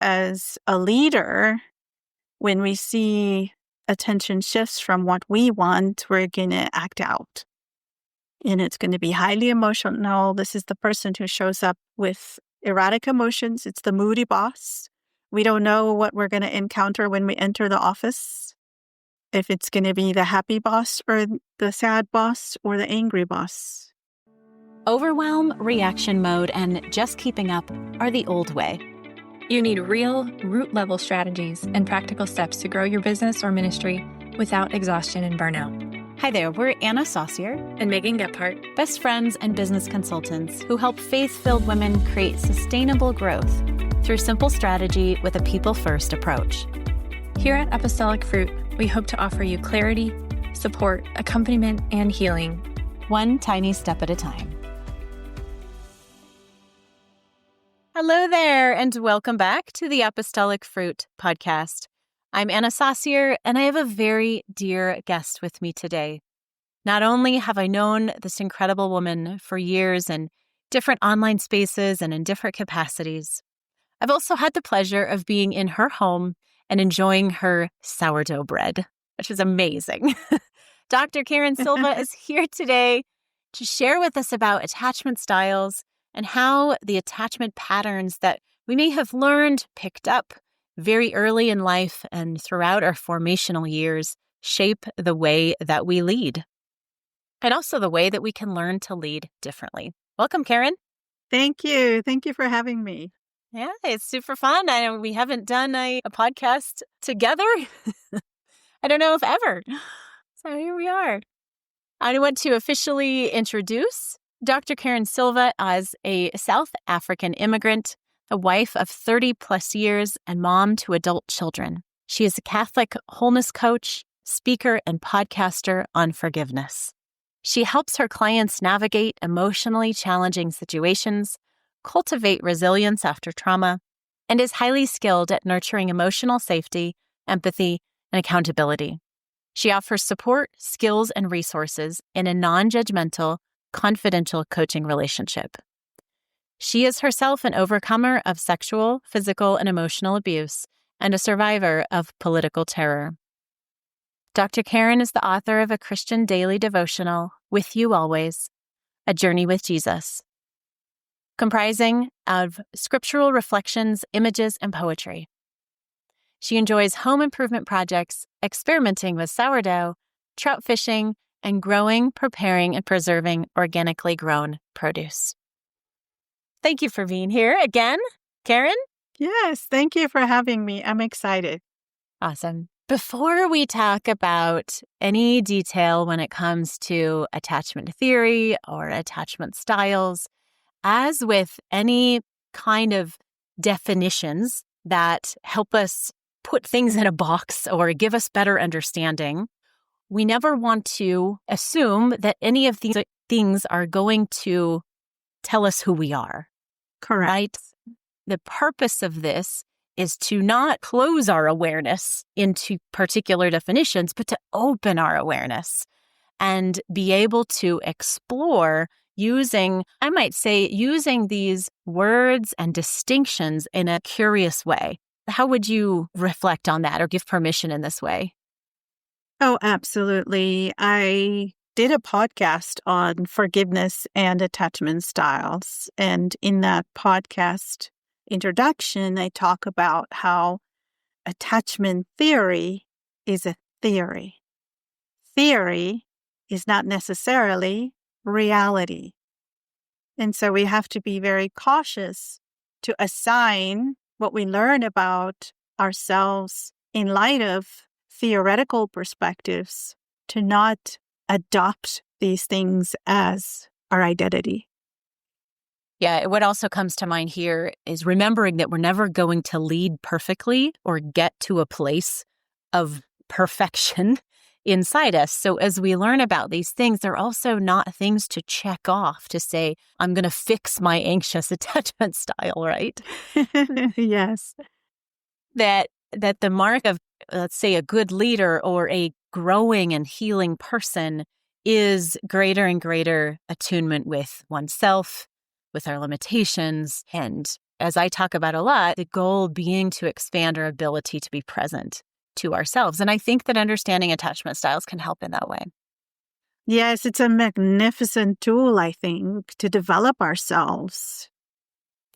as a leader, when we see attention shifts from what we want, we're going to act out. And it's going to be highly emotional. This is the person who shows up with erratic emotions. It's the moody boss. We don't know what we're going to encounter when we enter the office. If it's going to be the happy boss or the sad boss or the angry boss. Overwhelm, reaction mode, and just keeping up are the old way. You need real, root-level strategies and practical steps to grow your business or ministry without exhaustion and burnout. Hi there, we're Anna Saucier And Megan Gephardt, best friends and business consultants who help faith-filled women create sustainable growth through simple strategy with a people-first approach. Here at Apostolic Fruit, we hope to offer you clarity, support, accompaniment, and healing, one tiny step at a time. Hello there, and welcome back to the Apostolic Fruit podcast. I'm Anna Saucier, and I have a very dear guest with me today. Not only have I known this incredible woman for years in different online spaces and in different capacities, I've also had the pleasure of being in her home and enjoying her sourdough bread, which is amazing. Dr. Carron Silva is here today to share with us about attachment styles and how the attachment patterns that we may have learned, picked up very early in life and throughout our formational years shape the way that we lead, and also the way that we can learn to lead differently. Welcome, Carron. Thank you. Thank you for having me. Yeah, it's super fun. We haven't done a podcast together. I don't know if ever. So here we are. I want to officially introduce Dr. Carron Silva as a South African immigrant, a wife of 30 plus years, and mom to adult children. She is a Catholic wholeness coach, speaker, and podcaster on forgiveness. She helps her clients navigate emotionally challenging situations, cultivate resilience after trauma, and is highly skilled at nurturing emotional safety, empathy, and accountability. She offers support, skills, and resources in a non-judgmental, confidential coaching relationship. She is herself an overcomer of sexual, physical, and emotional abuse and a survivor of political terror. Dr. Carron is the author of a Christian daily devotional, With You Always, A Journey with Jesus, comprising of scriptural reflections, images, and poetry. She enjoys home improvement projects, experimenting with sourdough, trout fishing, and growing, preparing, and preserving organically grown produce. Thank you for being here again, Carron. Yes, thank you for having me. I'm excited. Awesome. Before we talk about any detail when it comes to attachment theory or attachment styles, as with any kind of definitions that help us put things in a box or give us better understanding, we never want to assume that any of these things are going to tell us who we are. Correct. Right? The purpose of this is to not close our awareness into particular definitions, but to open our awareness and be able to explore using these words and distinctions in a curious way. How would you reflect on that or give permission in this way? Oh, absolutely. I did a podcast on forgiveness and attachment styles. And in that podcast introduction, I talk about how attachment theory is a theory. Theory is not necessarily reality. And so we have to be very cautious to assign what we learn about ourselves in light of theoretical perspectives to not adopt these things as our identity. Yeah, what also comes to mind here is remembering that we're never going to lead perfectly or get to a place of perfection inside us. So as we learn about these things, they're also not things to check off to say, I'm going to fix my anxious attachment style, right? Yes. That the mark of, let's say, a good leader or a growing and healing person is greater and greater attunement with oneself, with our limitations, and as I talk about a lot, the goal being to expand our ability to be present to ourselves. And I think that understanding attachment styles can help in that way. Yes, it's a magnificent tool, I think, to develop ourselves.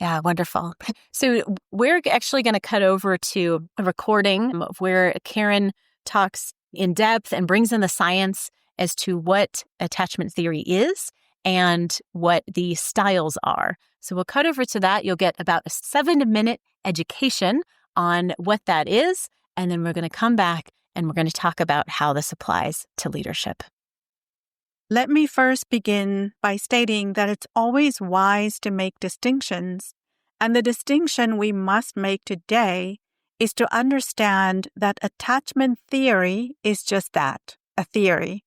Yeah, wonderful. So we're actually going to cut over to a recording of where Carron talks in depth and brings in the science as to what attachment theory is and what the styles are. So we'll cut over to that. You'll get about a 7-minute education on what that is. And then we're going to come back and we're going to talk about how this applies to leadership. Let me first begin by stating that it's always wise to make distinctions, and the distinction we must make today is to understand that attachment theory is just that, a theory.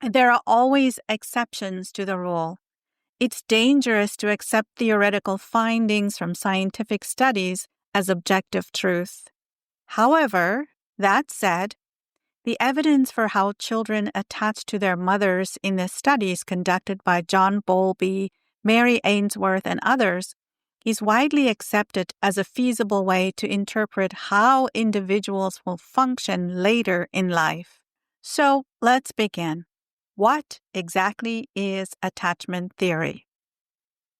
There are always exceptions to the rule. It's dangerous to accept theoretical findings from scientific studies as objective truth. However, that said, the evidence for how children attach to their mothers in the studies conducted by John Bowlby, Mary Ainsworth, and others is widely accepted as a feasible way to interpret how individuals will function later in life. So let's begin. What exactly is attachment theory?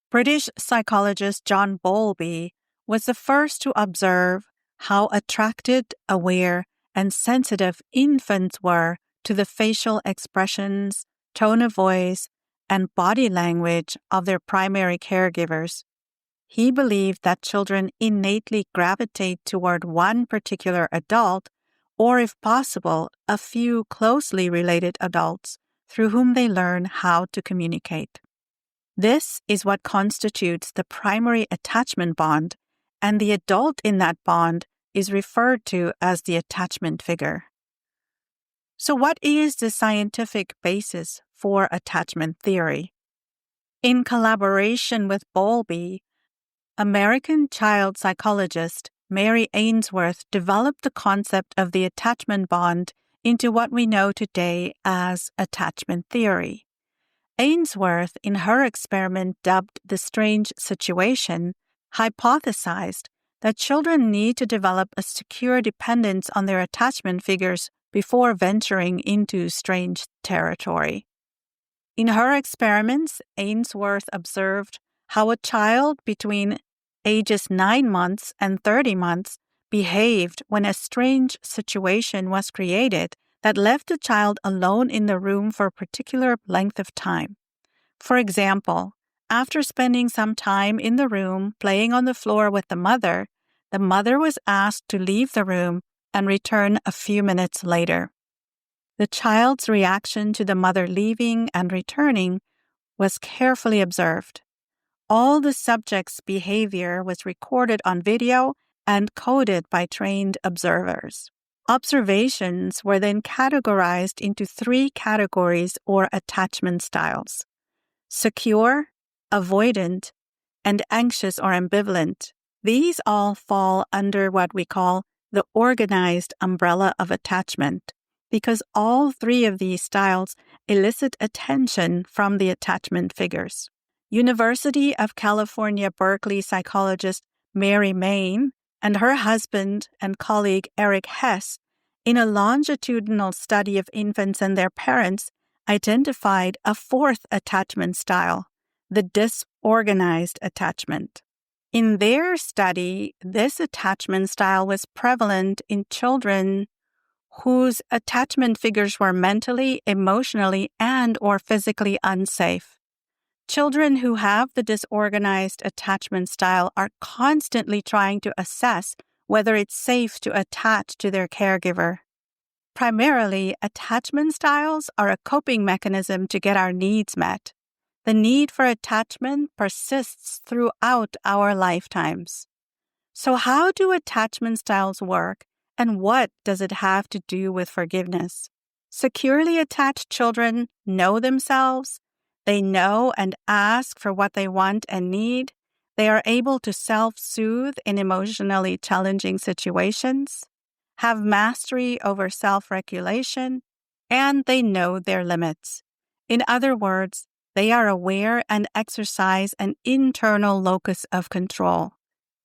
British psychologist John Bowlby was the first to observe how attracted, aware, and sensitive infants were to the facial expressions, tone of voice, and body language of their primary caregivers. He believed that children innately gravitate toward one particular adult, or if possible, a few closely related adults through whom they learn how to communicate. This is what constitutes the primary attachment bond, and the adult in that bond is referred to as the attachment figure. So what is the scientific basis for attachment theory? In collaboration with Bowlby, American child psychologist Mary Ainsworth developed the concept of the attachment bond into what we know today as attachment theory. Ainsworth, in her experiment dubbed The Strange Situation, hypothesized that children need to develop a secure dependence on their attachment figures before venturing into strange territory. In her experiments, Ainsworth observed how a child between ages 9 months and 30 months behaved when a strange situation was created that left the child alone in the room for a particular length of time. For example, after spending some time in the room playing on the floor with the mother was asked to leave the room and return a few minutes later. The child's reaction to the mother leaving and returning was carefully observed. All the subject's behavior was recorded on video and coded by trained observers. Observations were then categorized into 3 categories or attachment styles: secure, avoidant, and anxious or ambivalent. These all fall under what we call the organized umbrella of attachment, because all 3 of these styles elicit attention from the attachment figures. University of California, Berkeley psychologist Mary Main and her husband and colleague Eric Hess, in a longitudinal study of infants and their parents, identified a 4th attachment style, the disorganized attachment. In their study, this attachment style was prevalent in children whose attachment figures were mentally, emotionally, and/or physically unsafe. Children who have the disorganized attachment style are constantly trying to assess whether it's safe to attach to their caregiver. Primarily, attachment styles are a coping mechanism to get our needs met. The need for attachment persists throughout our lifetimes. So how do attachment styles work, and what does it have to do with forgiveness? Securely attached children know themselves. They know and ask for what they want and need. They are able to self-soothe in emotionally challenging situations, have mastery over self-regulation, and they know their limits. In other words, they are aware and exercise an internal locus of control.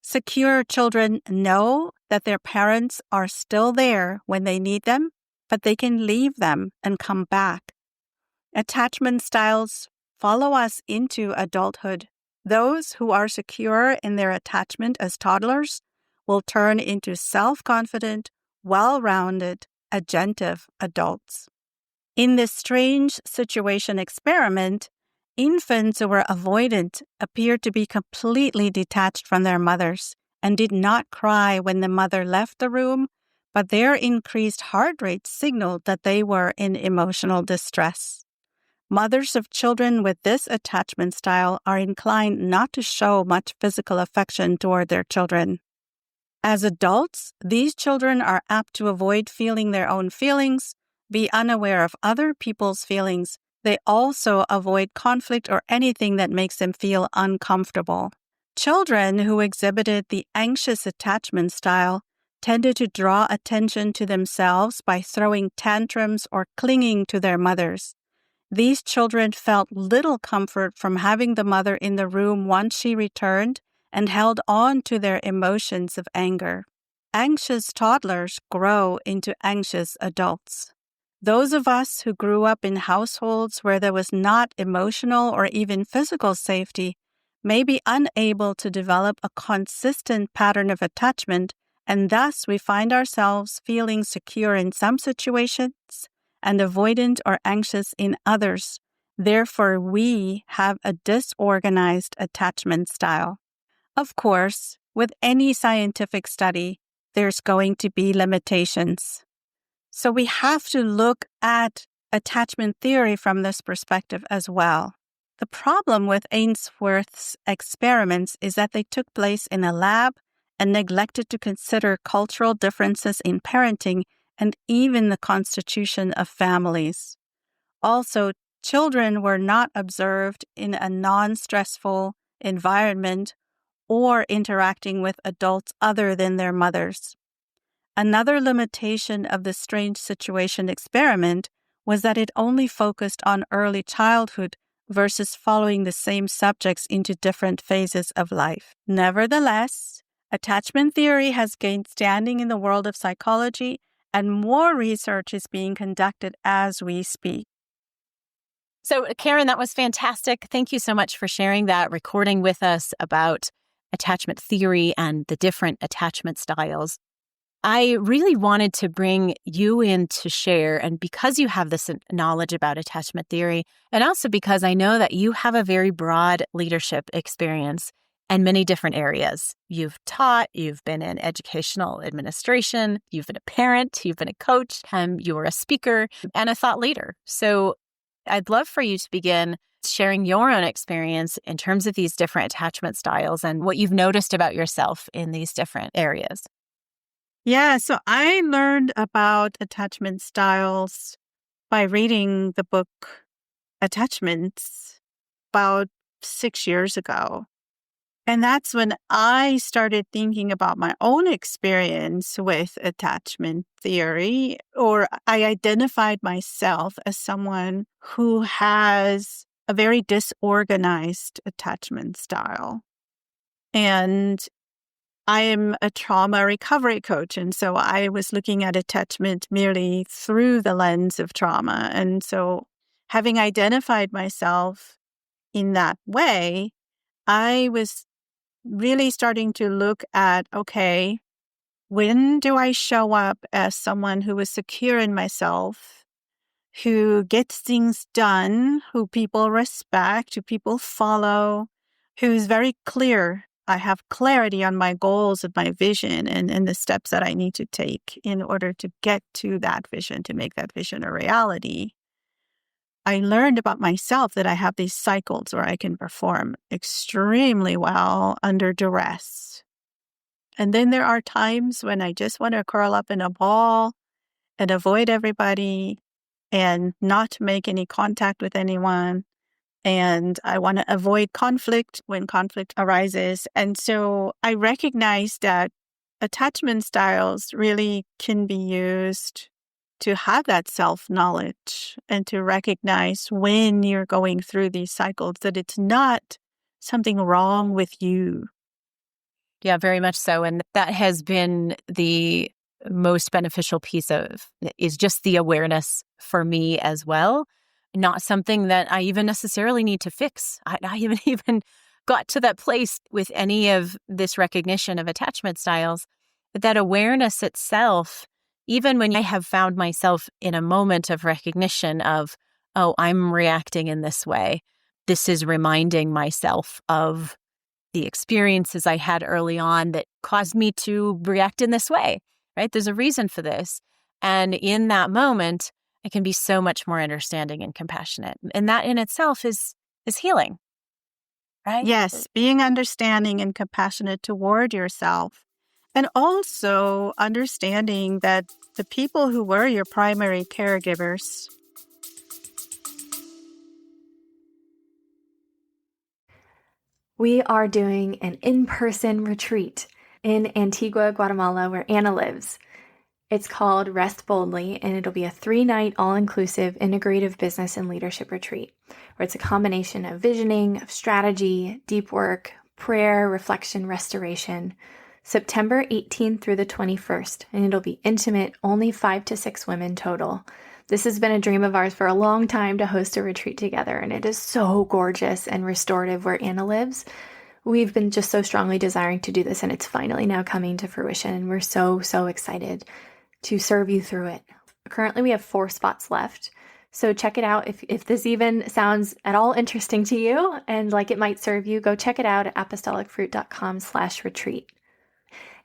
Secure children know that their parents are still there when they need them, but they can leave them and come back. Attachment styles follow us into adulthood. Those who are secure in their attachment as toddlers will turn into self-confident, well-rounded, agentive adults. In this strange situation experiment, infants who were avoidant appeared to be completely detached from their mothers and did not cry when the mother left the room, but their increased heart rate signaled that they were in emotional distress. Mothers of children with this attachment style are inclined not to show much physical affection toward their children. As adults, these children are apt to avoid feeling their own feelings, be unaware of other people's feelings. They also avoid conflict or anything that makes them feel uncomfortable. Children who exhibited the anxious attachment style tended to draw attention to themselves by throwing tantrums or clinging to their mothers. These children felt little comfort from having the mother in the room once she returned and held on to their emotions of anger. Anxious toddlers grow into anxious adults. Those of us who grew up in households where there was not emotional or even physical safety may be unable to develop a consistent pattern of attachment, and thus we find ourselves feeling secure in some situations and avoidant or anxious in others. Therefore, we have a disorganized attachment style. Of course, with any scientific study, there's going to be limitations. So we have to look at attachment theory from this perspective as well. The problem with Ainsworth's experiments is that they took place in a lab and neglected to consider cultural differences in parenting and even the constitution of families. Also, children were not observed in a non-stressful environment or interacting with adults other than their mothers. Another limitation of the strange situation experiment was that it only focused on early childhood versus following the same subjects into different phases of life. Nevertheless, attachment theory has gained standing in the world of psychology, and more research is being conducted as we speak. So, Carron, that was fantastic. Thank you so much for sharing that recording with us about attachment theory and the different attachment styles. I really wanted to bring you in to share, and because you have this knowledge about attachment theory, and also because I know that you have a very broad leadership experience in many different areas. You've taught, you've been in educational administration, you've been a parent, you've been a coach, you were a speaker, and a thought leader. So I'd love for you to begin sharing your own experience in terms of these different attachment styles and what you've noticed about yourself in these different areas. Yeah, so I learned about attachment styles by reading the book Attachments about 6 years ago. And that's when I started thinking about my own experience with attachment theory, or I identified myself as someone who has a very disorganized attachment style. And I am a trauma recovery coach, and so I was looking at attachment merely through the lens of trauma. And so having identified myself in that way, I was really starting to look at, okay, when do I show up as someone who is secure in myself, who gets things done, who people respect, who people follow, who's very clear. I have clarity on my goals and my vision and the steps that I need to take in order to get to that vision, to make that vision a reality. I learned about myself that I have these cycles where I can perform extremely well under duress. And then there are times when I just want to curl up in a ball and avoid everybody and not make any contact with anyone. And I want to avoid conflict when conflict arises. And so I recognize that attachment styles really can be used to have that self-knowledge and to recognize when you're going through these cycles, that it's not something wrong with you. Yeah, very much so. And that has been the most beneficial piece is just the awareness for me as well. Not something that I even necessarily need to fix. I haven't even got to that place with any of this recognition of attachment styles. But that awareness itself, even when I have found myself in a moment of recognition of, oh, I'm reacting in this way, this is reminding myself of the experiences I had early on that caused me to react in this way, right? There's a reason for this. And in that moment, I can be so much more understanding and compassionate. And that in itself is healing, right? Yes, being understanding and compassionate toward yourself. And also understanding that the people who were your primary caregivers. We are doing an in-person retreat in Antigua, Guatemala, where Anna lives. It's called Rest Boldly, and it'll be a 3-night all-inclusive integrative business and leadership retreat, where it's a combination of visioning, of strategy, deep work, prayer, reflection, restoration. September 18th through the 21st, and it'll be intimate, only 5 to 6 women total. This has been a dream of ours for a long time to host a retreat together, and it is so gorgeous and restorative where Anna lives. We've been just so strongly desiring to do this, and it's finally now coming to fruition, and we're so, so excited to serve you through it. Currently, we have 4 spots left, so check it out. If this even sounds at all interesting to you and like it might serve you, go check it out at apostolicfruit.com/retreat.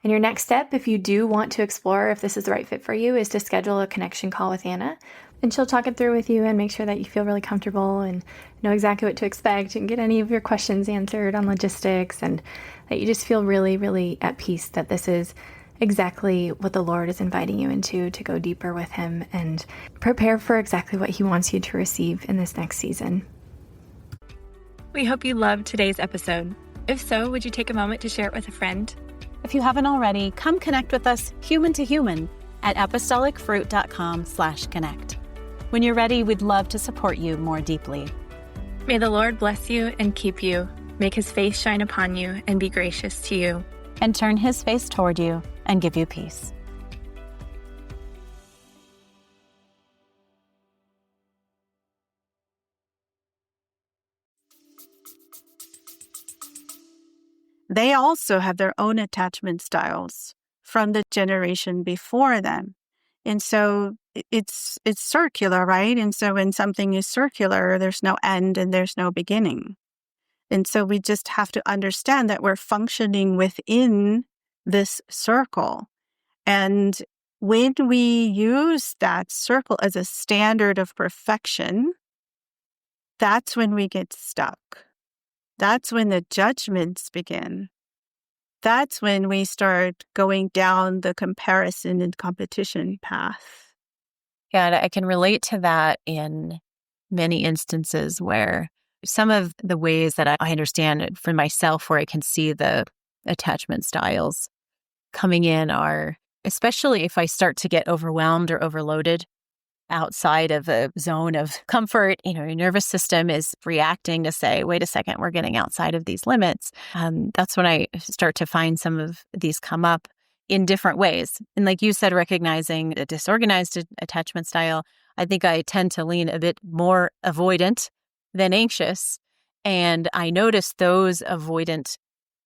And your next step, if you do want to explore if this is the right fit for you, is to schedule a connection call with Anna. And she'll talk it through with you and make sure that you feel really comfortable and know exactly what to expect and get any of your questions answered on logistics, and that you just feel really, really at peace that this is exactly what the Lord is inviting you into, to go deeper with Him and prepare for exactly what He wants you to receive in this next season. We hope you loved today's episode. If so, would you take a moment to share it with a friend? If you haven't already, come connect with us human to human at apostolicfruit.com/connect. When you're ready, we'd love to support you more deeply. May the Lord bless you and keep you, make His face shine upon you and be gracious to you, and turn His face toward you and give you peace. They also have their own attachment styles from the generation before them. And so it's circular, right? And so when something is circular, there's no end and there's no beginning. And so we just have to understand that we're functioning within this circle. And when we use that circle as a standard of perfection, that's when we get stuck. That's when the judgments begin. That's when we start going down the comparison and competition path. Yeah, and I can relate to that in many instances where some of the ways that I understand it for myself, where I can see the attachment styles coming in, are especially if I start to get overwhelmed or overloaded outside of a zone of comfort. Your nervous system is reacting to say, wait a second, we're getting outside of these limits. That's when I start to find some of these come up in different ways. And like you said, recognizing a disorganized attachment style, I think I tend to lean a bit more avoidant than anxious. And I notice those avoidant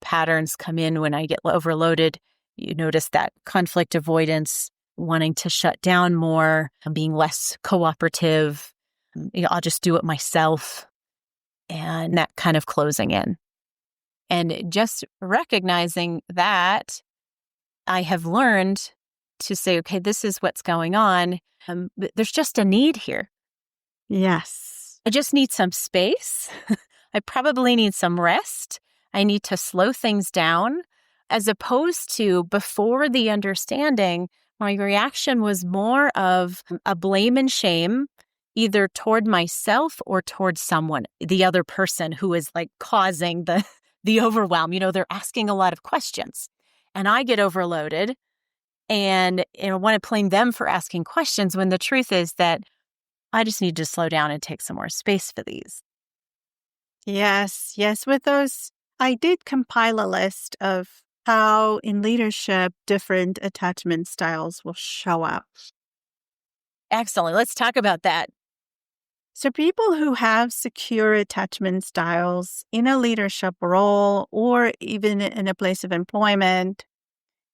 patterns come in when I get overloaded. You notice that conflict avoidance, wanting to shut down more, being less cooperative. I'll just do it myself, and that kind of closing in. And just recognizing that, I have learned to say, okay, this is what's going on. There's just a need here. Yes. I just need some space. I probably need some rest. I need to slow things down, as opposed to before the understanding, my reaction was more of a blame and shame, either toward myself or toward someone, the other person who is like causing the overwhelm. They're asking a lot of questions, and I get overloaded and want to blame them for asking questions, when the truth is that I just need to slow down and take some more space for these. Yes. With those, I did compile a list of how in leadership different attachment styles will show up. Excellent. Let's talk about that. So people who have secure attachment styles in a leadership role or even in a place of employment,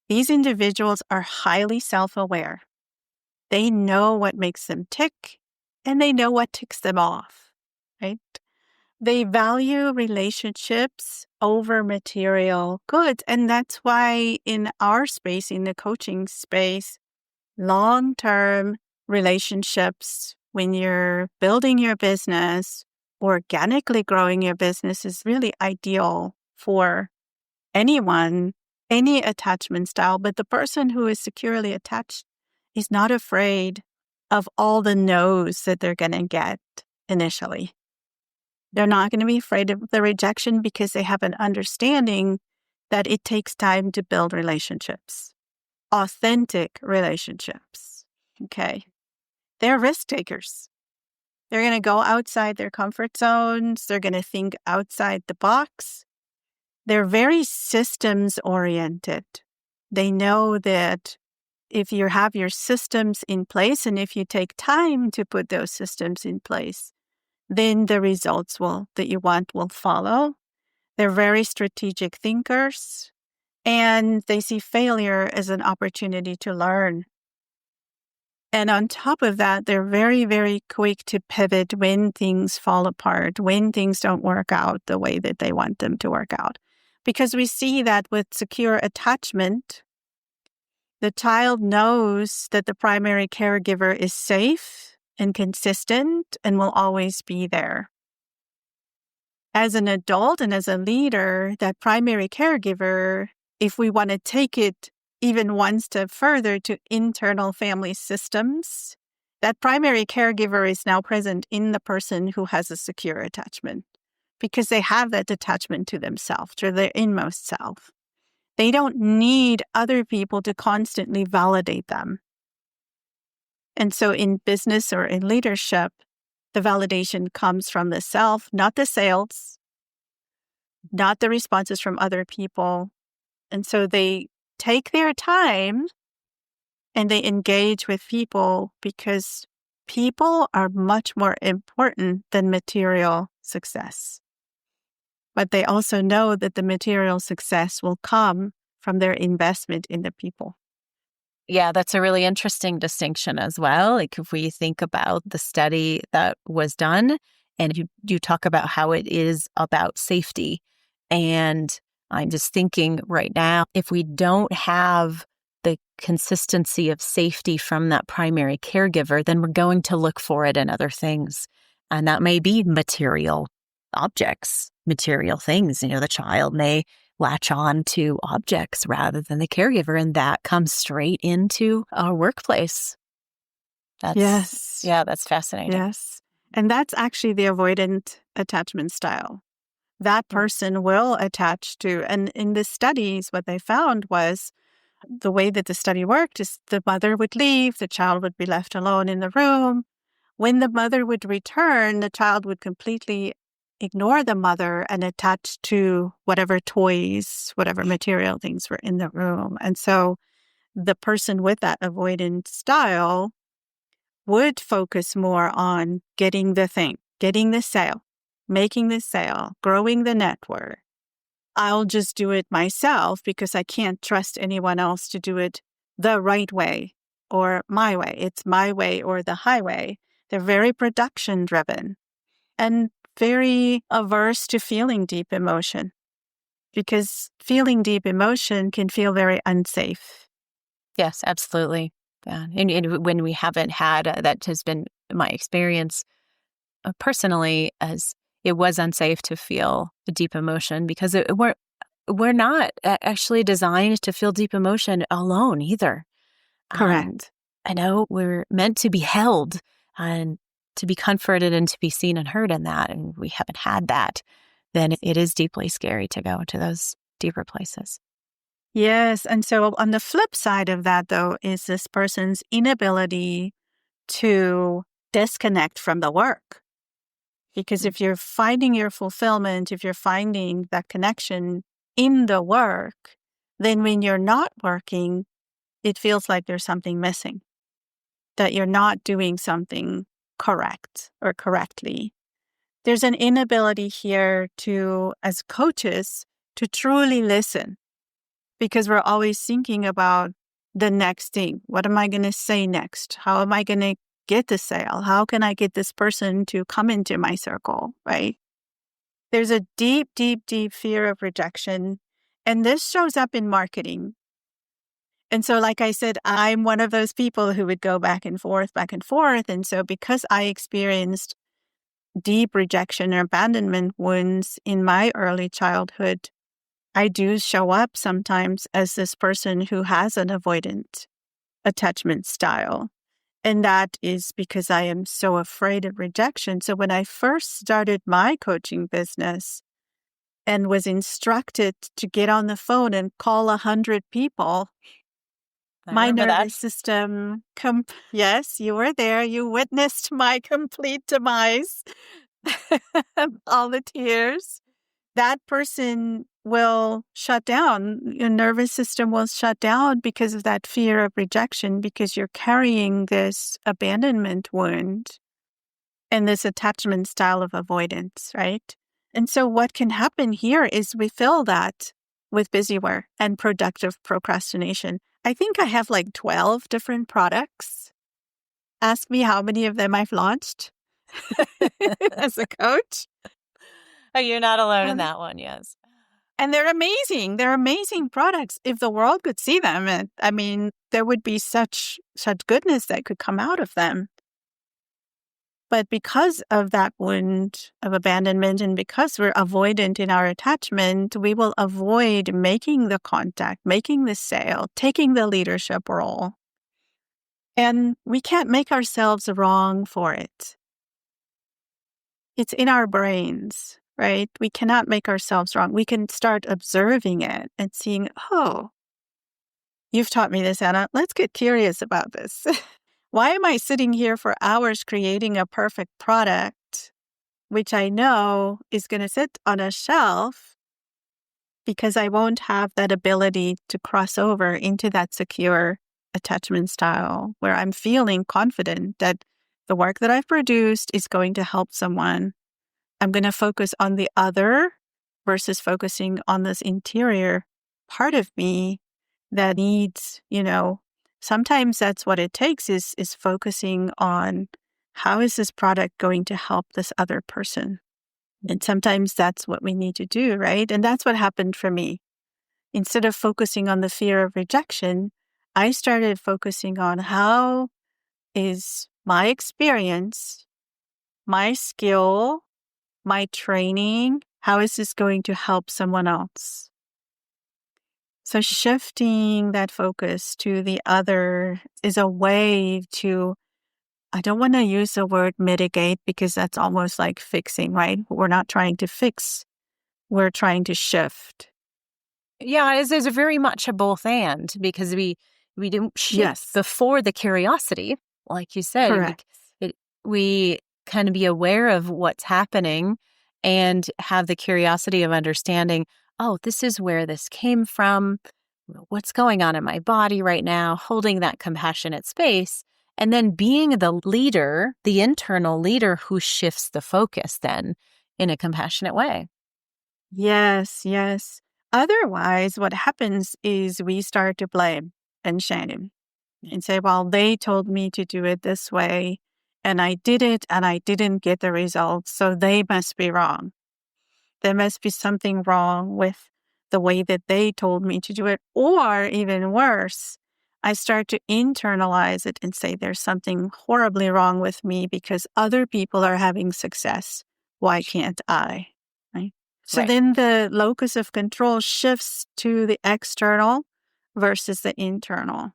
these individuals are highly self-aware. They know what makes them tick and they know what ticks them off, right? They value relationships over material goods. And that's why in our space, in the coaching space, long-term relationships, when you're building your business, organically growing your business is really ideal for anyone, any attachment style. But the person who is securely attached is not afraid of all the no's that they're going to get initially. They're not going to be afraid of the rejection because they have an understanding that it takes time to build relationships, authentic relationships. Okay. They're risk takers. They're going to go outside their comfort zones. They're going to think outside the box. They're very systems oriented. They know that if you have your systems in place and if you take time to put those systems in place, then the results that you want will follow. They're very strategic thinkers, and they see failure as an opportunity to learn. And on top of that, they're very, very quick to pivot when things fall apart, when things don't work out the way that they want them to work out. Because we see that with secure attachment, the child knows that the primary caregiver is safe and consistent and will always be there. As an adult and as a leader, that primary caregiver, if we want to take it even one step further to internal family systems, that primary caregiver is now present in the person who has a secure attachment because they have that attachment to themselves, to their inmost self. They don't need other people to constantly validate them. And so in business or in leadership, the validation comes from the self, not the sales, not the responses from other people. And so they take their time and they engage with people because people are much more important than material success. But they also know that the material success will come from their investment in the people. Yeah, that's a really interesting distinction as well. Like if we think about the study that was done and you talk about how it is about safety. And I'm just thinking right now, if we don't have the consistency of safety from that primary caregiver, then we're going to look for it in other things. And that may be material objects, material things. The child may latch on to objects rather than the caregiver, and that comes straight into our workplace. Yes. Yeah, that's fascinating. Yes. And that's actually the avoidant attachment style. That person will attach to, and in the studies, what they found was the way that the study worked is the mother would leave, the child would be left alone in the room. When the mother would return, the child would completely ignore the mother and attach to whatever toys, whatever material things were in the room. And so the person with that avoidant style would focus more on getting the thing, getting the sale, making the sale, growing the network. I'll just do it myself because I can't trust anyone else to do it the right way or my way. It's my way or the highway. They're very production driven and very averse to feeling deep emotion because feeling deep emotion can feel very unsafe. Yes, absolutely. Yeah. And when we haven't had, that has been my experience personally, as it was unsafe to feel deep emotion because we're not actually designed to feel deep emotion alone either. Correct. I know we're meant to be held and to be comforted and to be seen and heard in that, and we haven't had that, then it is deeply scary to go into those deeper places. Yes. And so on the flip side of that, though, is this person's inability to disconnect from the work. Because if you're finding your fulfillment, if you're finding that connection in the work, then when you're not working, it feels like there's something missing, that you're not doing something correct or correctly. There's an inability here to, as coaches, to truly listen, because we're always thinking about the next thing. What am I going to say next? How am I going to get the sale? How can I get this person to come into my circle, right? There's a deep, deep, deep fear of rejection. And this shows up in marketing. And so, like I said, I'm one of those people who would go back and forth, back and forth. And so because I experienced deep rejection or abandonment wounds in my early childhood, I do show up sometimes as this person who has an avoidant attachment style. And that is because I am so afraid of rejection. So when I first started my coaching business and was instructed to get on the phone and call 100 people, my nervous system, yes, you were there. You witnessed my complete demise, all the tears. That person will shut down. Your nervous system will shut down because of that fear of rejection, because you're carrying this abandonment wound and this attachment style of avoidance, right? And so what can happen here is we fill that with busyware and productive procrastination. I think I have like 12 different products. Ask me how many of them I've launched as a coach. Oh, you're not alone in that one, yes. And they're amazing. They're amazing products. If the world could see them, I mean, there would be such goodness that could come out of them. But because of that wound of abandonment and because we're avoidant in our attachment, we will avoid making the contact, making the sale, taking the leadership role. And we can't make ourselves wrong for it. It's in our brains, right? We cannot make ourselves wrong. We can start observing it and seeing, oh, you've taught me this, Anna. Let's get curious about this. Why am I sitting here for hours creating a perfect product, which I know is going to sit on a shelf because I won't have that ability to cross over into that secure attachment style where I'm feeling confident that the work that I've produced is going to help someone. I'm going to focus on the other versus focusing on this interior part of me that needs, sometimes that's what it takes is focusing on how is this product going to help this other person? And sometimes that's what we need to do, right? And that's what happened for me. Instead of focusing on the fear of rejection, I started focusing on how is my experience, my skill, my training, how is this going to help someone else? So shifting that focus to the other is a way to, I don't want to use the word mitigate because that's almost like fixing, right? We're not trying to fix, we're trying to shift. Yeah, there's very much a both and because we don't shift before the curiosity, like you said. Correct. We kind of be aware of what's happening and have the curiosity of understanding, oh, this is where this came from, what's going on in my body right now, holding that compassionate space, and then being the leader, the internal leader who shifts the focus then in a compassionate way. Yes, yes. Otherwise, what happens is we start to blame and shame and say, well, they told me to do it this way, and I did it, and I didn't get the results, so they must be wrong. There must be something wrong with the way that they told me to do it. Or even worse, I start to internalize it and say there's something horribly wrong with me because other people are having success. Why can't I? Right? So then the locus of control shifts to the external versus the internal.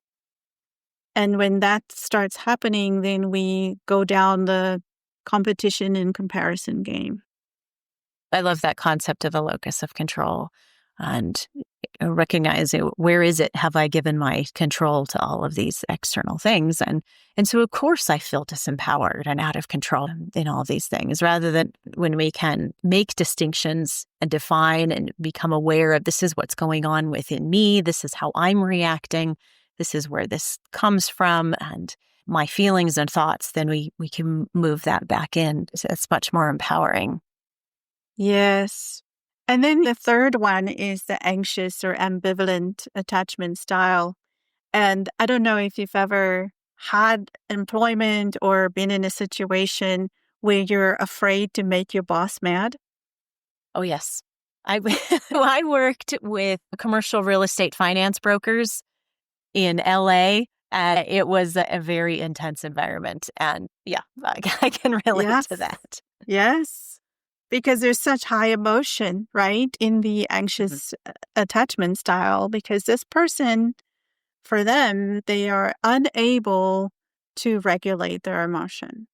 And when that starts happening, then we go down the competition and comparison game. I love that concept of a locus of control. And recognize where is it have I given my control to all of these external things, and so of course I feel disempowered and out of control in all these things, rather than when we can make distinctions and define and become aware of this is what's going on within me, this is how I'm reacting, this is where this comes from, and my feelings and thoughts, then we can move that back in. So it's much more empowering. Yes. And then the third one is the anxious or ambivalent attachment style. And I don't know if you've ever had employment or been in a situation where you're afraid to make your boss mad. Oh, yes. I worked with commercial real estate finance brokers in LA. It was a very intense environment. And yeah, I can relate to that. Yes. Because there's such high emotion, right, in the anxious attachment style, because this person, for them, they are unable to regulate their emotion.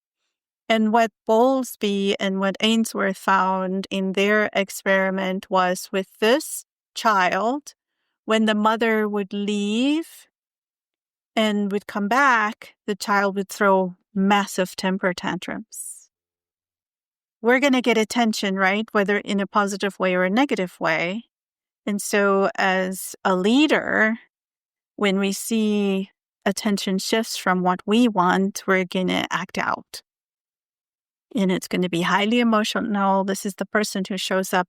And what Bowlesby and what Ainsworth found in their experiment was with this child, when the mother would leave and would come back, the child would throw massive temper tantrums. We're going to get attention, right? Whether in a positive way or a negative way. And so as a leader, when we see attention shifts from what we want, we're going to act out. And it's going to be highly emotional. This is the person who shows up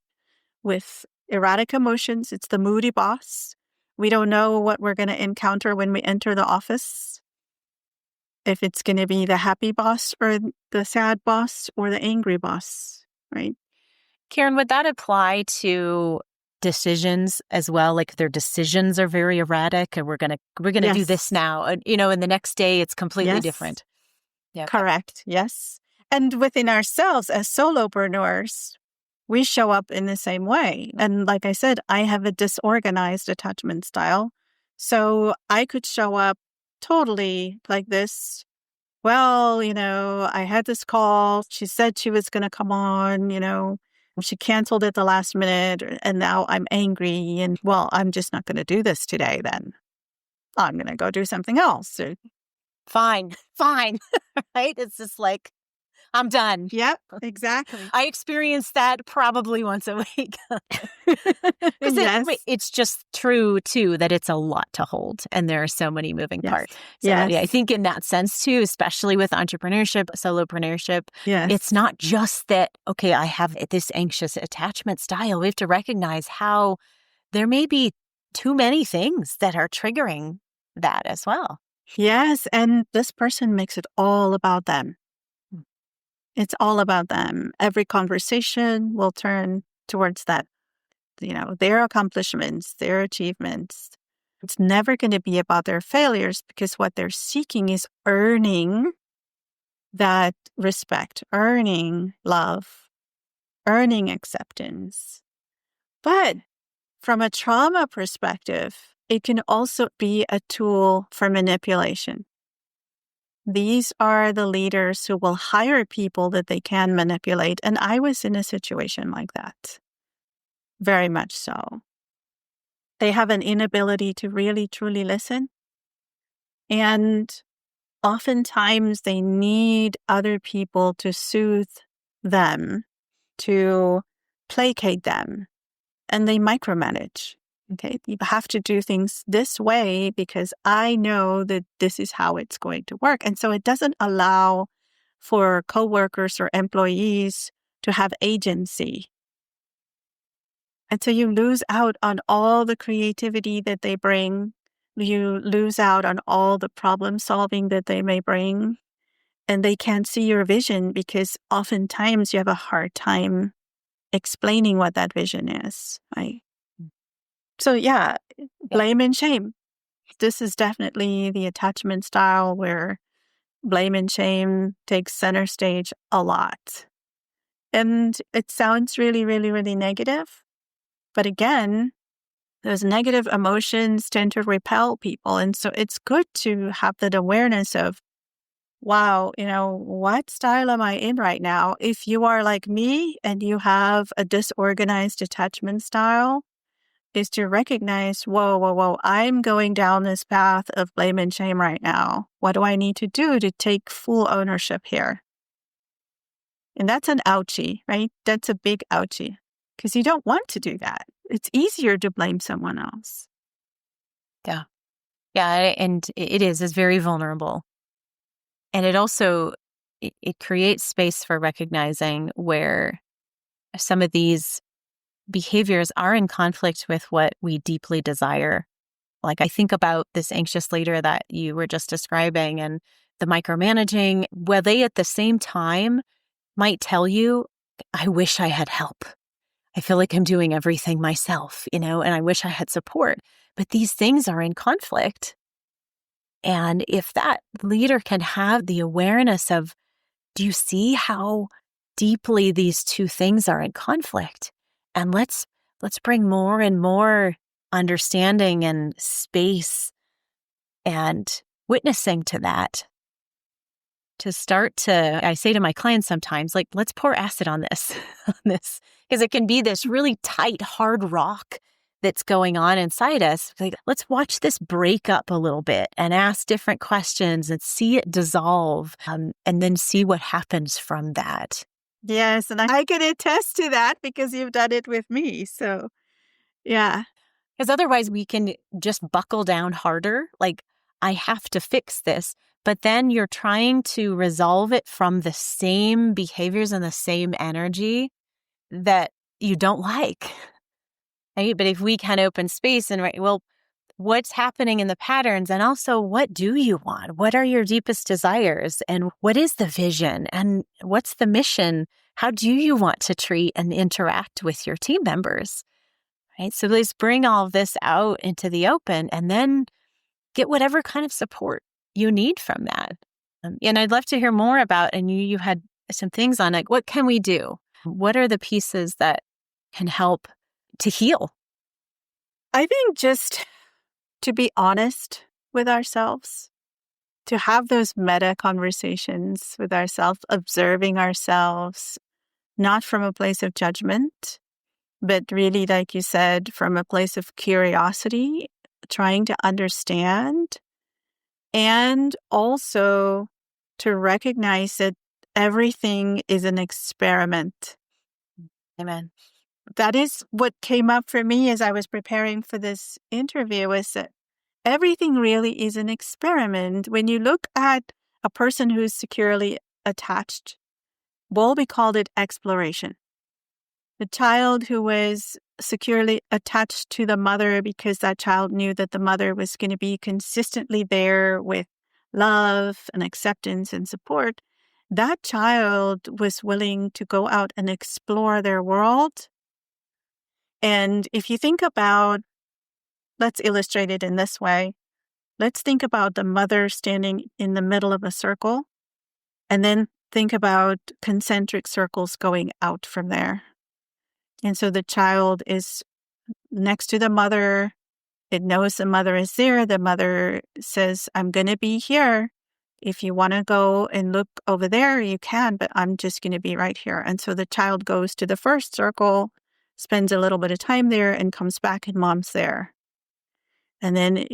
with erratic emotions. It's the moody boss. We don't know what we're going to encounter when we enter the office. If it's going to be the happy boss or the sad boss or the angry boss, right? Carron, would that apply to decisions as well? Like their decisions are very erratic, and we're gonna do this now, and and the next day it's completely different. Yeah, correct. Yes, and within ourselves as solopreneurs, we show up in the same way. And like I said, I have a disorganized attachment style, so I could show up totally like this. Well, I had this call. She said she was going to come on, she canceled at the last minute, and now I'm angry. And well, I'm just not going to do this today then. I'm going to go do something else. Fine. Right? It's just like, I'm done. Yep, exactly. I experience that probably once a week. Yes. It's just true, too, that it's a lot to hold. And there are so many moving parts. So yes. I think in that sense, too, especially with entrepreneurship, solopreneurship, it's not just that, okay, I have this anxious attachment style. We have to recognize how there may be too many things that are triggering that as well. Yes. And this person makes it all about them. It's all about them. Every conversation will turn towards that, their accomplishments, their achievements. It's never going to be about their failures, because what they're seeking is earning that respect, earning love, earning acceptance. But from a trauma perspective, it can also be a tool for manipulation. These are the leaders who will hire people that they can manipulate. And I was in a situation like that. Very much so. They have an inability to really, truly listen. And oftentimes they need other people to soothe them, to placate them. And they micromanage. Okay, you have to do things this way because I know that this is how it's going to work. And so it doesn't allow for coworkers or employees to have agency. And so you lose out on all the creativity that they bring. You lose out on all the problem solving that they may bring. And they can't see your vision because oftentimes you have a hard time explaining what that vision is, right? So blame and shame. This is definitely the attachment style where blame and shame takes center stage a lot. And it sounds really, really, really negative. But again, those negative emotions tend to repel people. And so it's good to have that awareness of, wow, what style am I in right now? If you are like me and you have a disorganized attachment style, is to recognize, whoa, I'm going down this path of blame and shame right now. What do I need to do to take full ownership here? And that's an ouchie, right? That's a big ouchie because you don't want to do that. It's easier to blame someone else. Yeah. Yeah. And it's very vulnerable. And it also, it creates space for recognizing where some of these behaviors are in conflict with what we deeply desire. Like I think about this anxious leader that you were just describing and the micromanaging, where they at the same time might tell you, I wish I had help. I feel like I'm doing everything myself, and I wish I had support. But these things are in conflict. And if that leader can have the awareness of, do you see how deeply these two things are in conflict? And let's bring more and more understanding and space and witnessing to that. To start to, I say to my clients sometimes, like, let's pour acid on this, because it can be this really tight, hard rock that's going on inside us. Like, let's watch this break up a little bit and ask different questions and see it dissolve, and then see what happens from that. Yes, and I can attest to that because you've done it with me. So, yeah. Because otherwise we can just buckle down harder. Like, I have to fix this. But then you're trying to resolve it from the same behaviors and the same energy that you don't like. Right? But if we can open space and, well, what's happening in the patterns, and also what do you want? What are your deepest desires? And what is the vision? And what's the mission? How do you want to treat and interact with your team members? Right? So let's bring all of this out into the open and then get whatever kind of support you need from that. And I'd love to hear more about, and you had some things on, like, what can we do? What are the pieces that can help to heal? I think just to be honest with ourselves, to have those meta conversations with ourselves, observing ourselves, not from a place of judgment, but really, like you said, from a place of curiosity, trying to understand, and also to recognize that everything is an experiment. Amen. That is what came up for me as I was preparing for this interview, was that everything really is an experiment. When you look at a person who's securely attached, Bowlby called it exploration. The child who was securely attached to the mother because that child knew that the mother was going to be consistently there with love and acceptance and support, that child was willing to go out and explore their world. And if you think about, let's illustrate it in this way. Let's think about the mother standing in the middle of a circle, and then think about concentric circles going out from there. And so the child is next to the mother. It knows the mother is there. The mother says, I'm going to be here. If you want to go and look over there, you can, but I'm just going to be right here. And so the child goes to the first circle, spends a little bit of time there, and comes back, and mom's there. And then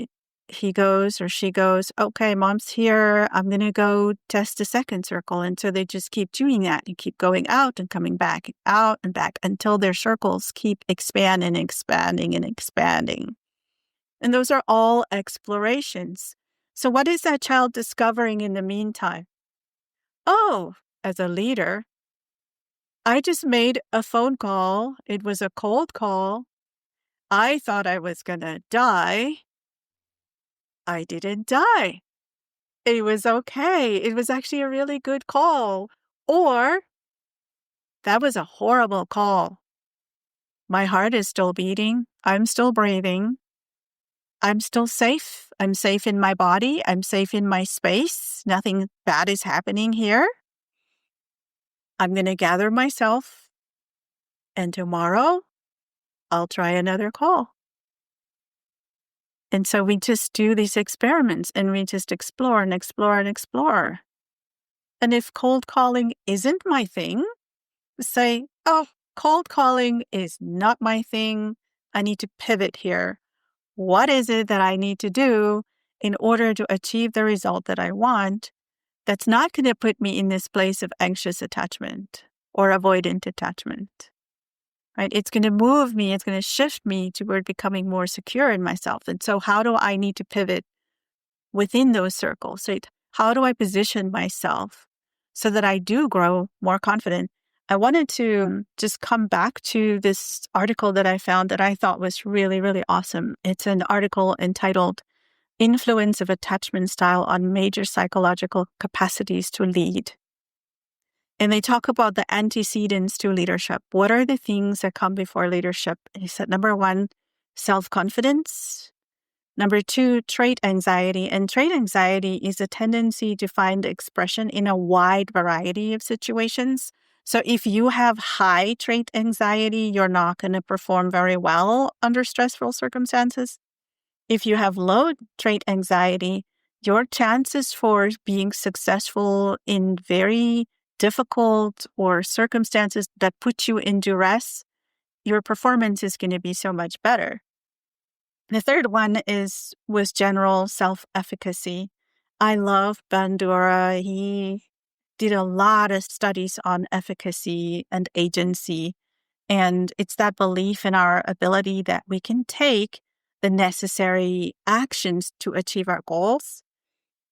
he goes or she goes, okay, mom's here. I'm going to go test the second circle. And so they just keep doing that and keep going out and coming back, out and back, until their circles keep expanding, expanding, and expanding. And those are all explorations. So what is that child discovering in the meantime? Oh, as a leader, I just made a phone call. It was a cold call. I thought I was going to die. I didn't die. It was okay. It was actually a really good call. Or that was a horrible call. My heart is still beating. I'm still breathing. I'm still safe. I'm safe in my body. I'm safe in my space. Nothing bad is happening here. I'm going to gather myself. And tomorrow, I'll try another call. And so we just do these experiments and we just explore and explore and explore. And if cold calling isn't my thing, say, oh, cold calling is not my thing. I need to pivot here. What is it that I need to do in order to achieve the result that I want that's not going to put me in this place of anxious attachment or avoidant attachment? Right? It's going to move me, it's going to shift me toward becoming more secure in myself. And so how do I need to pivot within those circles? Right? How do I position myself so that I do grow more confident? I wanted to just come back to this article that I found that I thought was really, really awesome. It's an article entitled Influence of Attachment Style on Major Psychological Capacities to Lead. And they talk about the antecedents to leadership. What are the things that come before leadership? He said, number 1, self-confidence. Number 2, trait anxiety. And trait anxiety is a tendency to find expression in a wide variety of situations. So if you have high trait anxiety, you're not going to perform very well under stressful circumstances. If you have low trait anxiety, your chances for being successful in very difficult or circumstances that put you in duress, your performance is going to be so much better. The third one was general self-efficacy. I love Bandura. He did a lot of studies on efficacy and agency. And it's that belief in our ability that we can take the necessary actions to achieve our goals.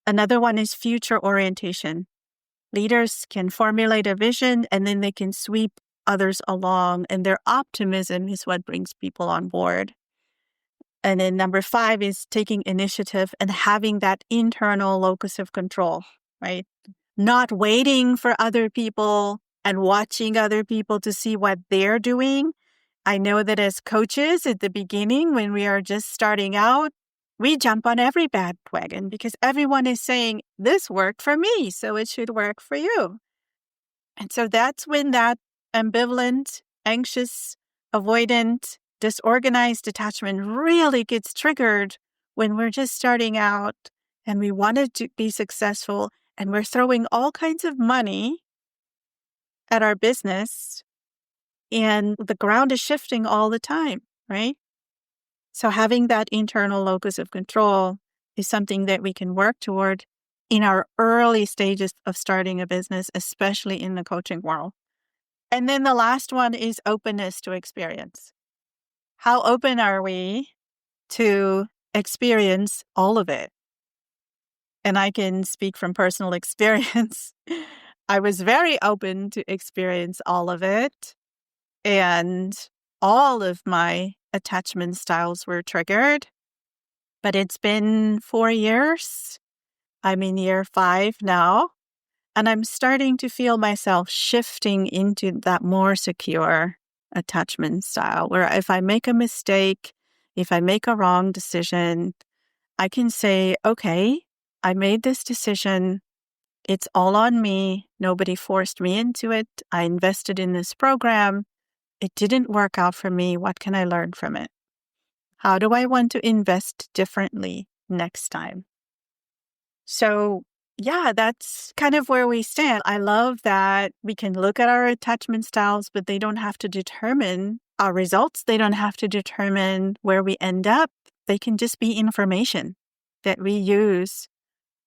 Another one is future orientation. Leaders can formulate a vision and then they can sweep others along, and their optimism is what brings people on board. And then number 5 is taking initiative and having that internal locus of control, right? Not waiting for other people and watching other people to see what they're doing. I know that as coaches at the beginning, when we are just starting out, we jump on every bandwagon because everyone is saying, this worked for me, so it should work for you. And so that's when that ambivalent, anxious, avoidant, disorganized attachment really gets triggered when we're just starting out and we wanted to be successful and we're throwing all kinds of money at our business and the ground is shifting all the time, right? So having that internal locus of control is something that we can work toward in our early stages of starting a business, especially in the coaching world. And then the last one is openness to experience. How open are we to experience all of it? And I can speak from personal experience. I was very open to experience all of it. And all of my attachment styles were triggered. But it's been 4 years. I'm in year 5 now. And I'm starting to feel myself shifting into that more secure attachment style where if I make a mistake, if I make a wrong decision, I can say, okay, I made this decision. It's all on me. Nobody forced me into it. I invested in this program. It didn't work out for me. What can I learn from it? How do I want to invest differently next time? So yeah, that's kind of where we stand. I love that we can look at our attachment styles, but they don't have to determine our results. They don't have to determine where we end up. They can just be information that we use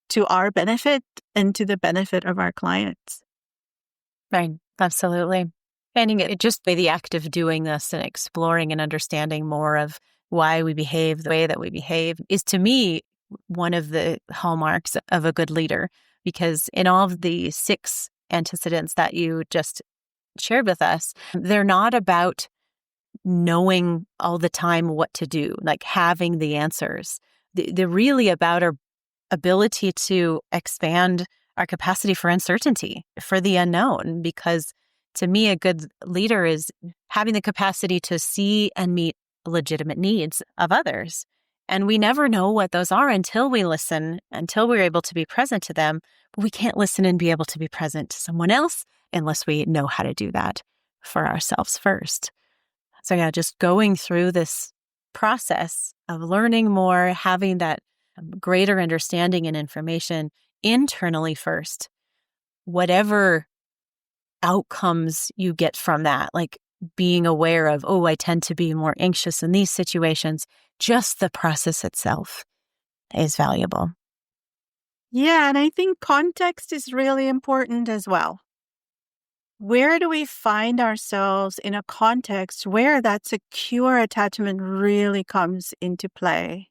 to our benefit and to the benefit of our clients. Right. Absolutely. Finding it just by the act of doing this and exploring and understanding more of why we behave the way that we behave is, to me, one of the hallmarks of a good leader, because in all of the 6 antecedents that you just shared with us, they're not about knowing all the time what to do, like having the answers. They're really about our ability to expand our capacity for uncertainty, for the unknown, because to me, a good leader is having the capacity to see and meet legitimate needs of others. And we never know what those are until we listen, until we're able to be present to them. But we can't listen and be able to be present to someone else unless we know how to do that for ourselves first. So yeah, just going through this process of learning more, having that greater understanding and information internally first, whatever outcomes you get from that, like being aware of, oh, I tend to be more anxious in these situations. Just the process itself is valuable. Yeah, and I think context is really important as well. Where do we find ourselves in a context where that secure attachment really comes into play?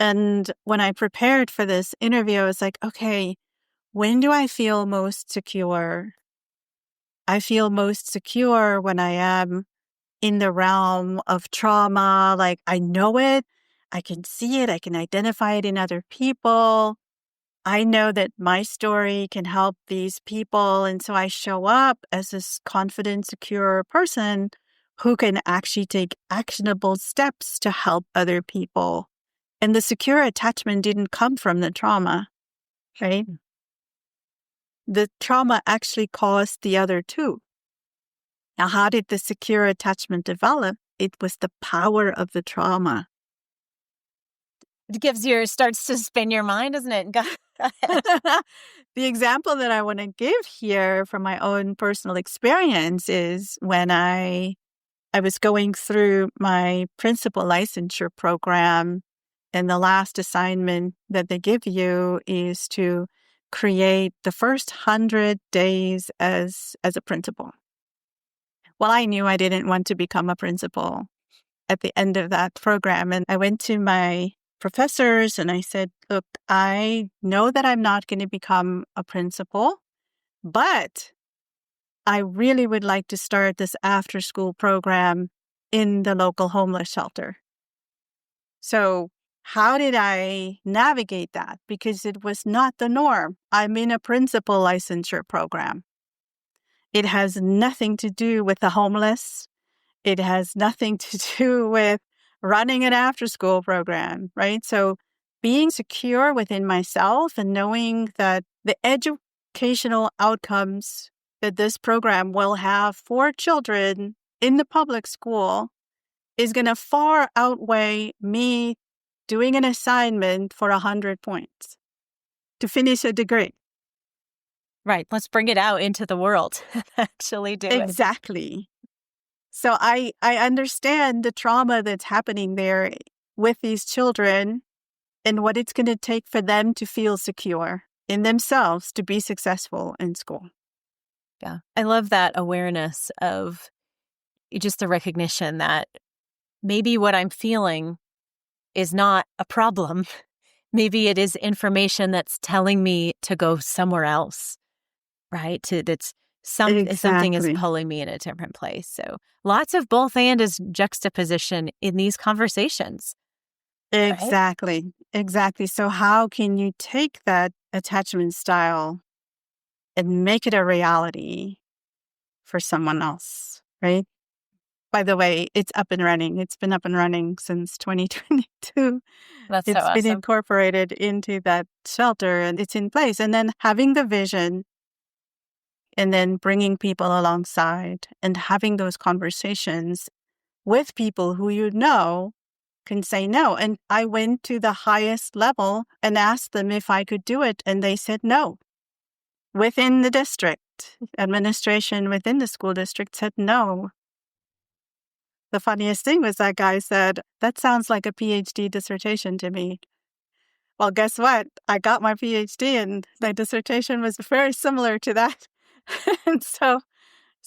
And when I prepared for this interview, I was like, okay, when do I feel most secure? I feel most secure when I am in the realm of trauma. Like I know it, I can see it, I can identify it in other people. I know that my story can help these people. And so I show up as this confident, secure person who can actually take actionable steps to help other people. And the secure attachment didn't come from the trauma, right? The trauma actually caused the other two. Now, how did the secure attachment develop? It was the power of the trauma. It starts to spin your mind, doesn't it? Go ahead. The example that I want to give here from my own personal experience is when I was going through my principal licensure program, and the last assignment that they give you is to create the first 100 days as a principal. Well, I knew I didn't want to become a principal at the end of that program. And I went to my professors and I said, look, I know that I'm not going to become a principal, but I really would like to start this after school program in the local homeless shelter. So how did I navigate that? Because it was not the norm. I'm in a principal licensure program. It has nothing to do with the homeless. It has nothing to do with running an after-school program, right? So being secure within myself and knowing that the educational outcomes that this program will have for children in the public school is going to far outweigh me doing an assignment for 100 points to finish a degree. Right. Let's bring it out into the world. Actually do it. Exactly. So I understand the trauma that's happening there with these children and what it's going to take for them to feel secure in themselves to be successful in school. Yeah. I love that awareness of just the recognition that maybe what I'm feeling is not a problem. Maybe it is information that's telling me to go somewhere else, right? Something is pulling me in a different place. So lots of both and is juxtaposition in these conversations. Exactly. Right? Exactly. So how can you take that attachment style and make it a reality for someone else, right? By the way, it's up and running. It's been up and running since 2022. That's so It's been awesome. incorporated into that shelter and it's in place. And then having the vision and then bringing people alongside and having those conversations with people who you know can say no. And I went to the highest level and asked them if I could do it. And they said no. Within the district, administration within the school district said no. The funniest thing was that guy said, that sounds like a PhD dissertation to me. Well, guess what? I got my PhD and my dissertation was very similar to that. And so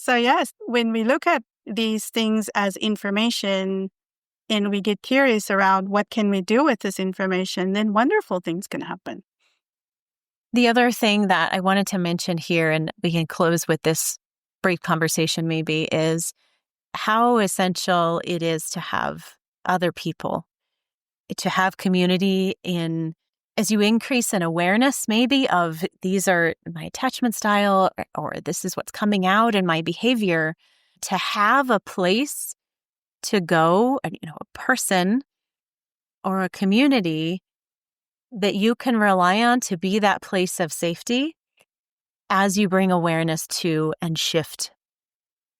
yes, when we look at these things as information and we get curious around what can we do with this information, then wonderful things can happen. The other thing that I wanted to mention here, and we can close with this brief conversation maybe, is how essential it is to have other people, to have community as you increase an awareness maybe of these are my attachment style or this is what's coming out in my behavior, to have a place to go, a person or a community that you can rely on to be that place of safety as you bring awareness to and shift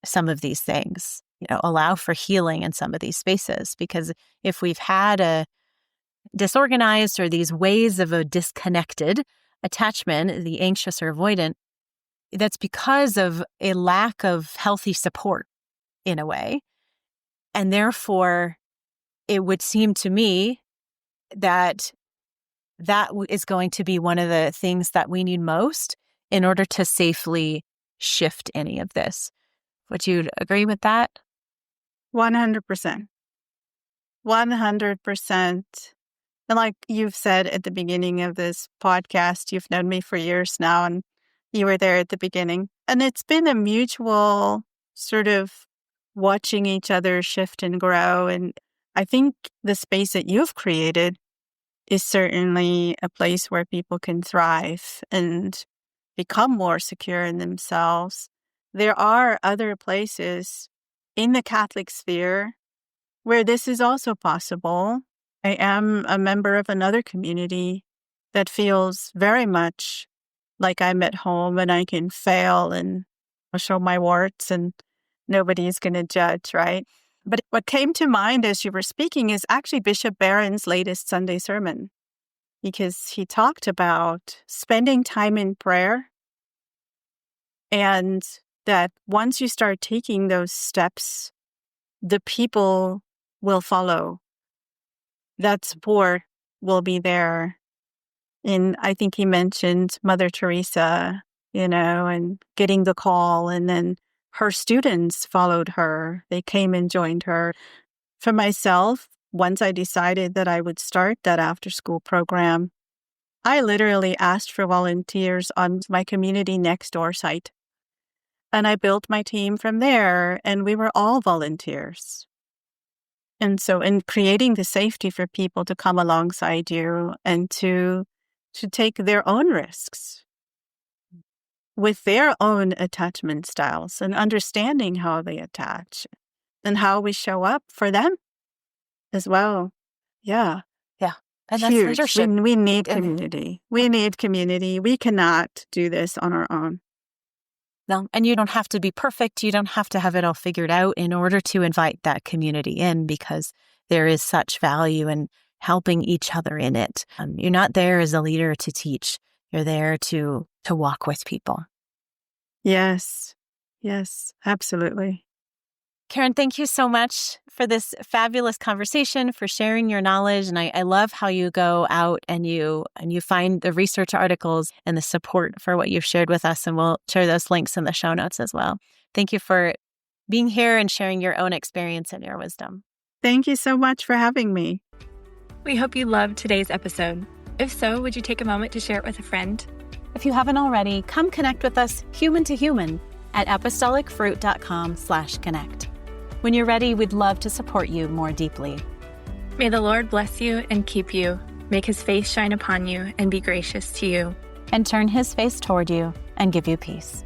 some of these things, allow for healing in some of these spaces. Because if we've had a disorganized or these ways of a disconnected attachment, the anxious or avoidant, that's because of a lack of healthy support in a way. And therefore, it would seem to me that is going to be one of the things that we need most in order to safely shift any of this. Would you agree with that? 100%. 100%. And like you've said at the beginning of this podcast, you've known me for years now, and you were there at the beginning. And it's been a mutual sort of watching each other shift and grow. And I think the space that you've created is certainly a place where people can thrive and become more secure in themselves. There are other places in the Catholic sphere where this is also possible. I am a member of another community that feels very much like I'm at home and I can fail and show my warts and nobody's going to judge, right? But what came to mind as you were speaking is actually Bishop Barron's latest Sunday sermon, because he talked about spending time in prayer, and that once you start taking those steps, the people will follow. That support will be there. And I think he mentioned Mother Teresa, and getting the call, and then her students followed her. They came and joined her. For myself, once I decided that I would start that after-school program, I literally asked for volunteers on my community next door site. And I built my team from there, and we were all volunteers. And so in creating the safety for people to come alongside you and to take their own risks with their own attachment styles and understanding how they attach and how we show up for them as well. Yeah. Yeah. And Huge. That's leadership. We need community. We need community. We cannot do this on our own. No, and you don't have to be perfect. You don't have to have it all figured out in order to invite that community in, because there is such value in helping each other in it. You're not there as a leader to teach. You're there to walk with people. Yes. Yes, absolutely. Carron, thank you so much for this fabulous conversation, for sharing your knowledge. And I love how you go out and you find the research articles and the support for what you've shared with us. And we'll share those links in the show notes as well. Thank you for being here and sharing your own experience and your wisdom. Thank you so much for having me. We hope you loved today's episode. If so, would you take a moment to share it with a friend? If you haven't already, come connect with us human to human at apostolicfruit.com/connect. When you're ready, we'd love to support you more deeply. May the Lord bless you and keep you, make his face shine upon you and be gracious to you, and turn his face toward you and give you peace.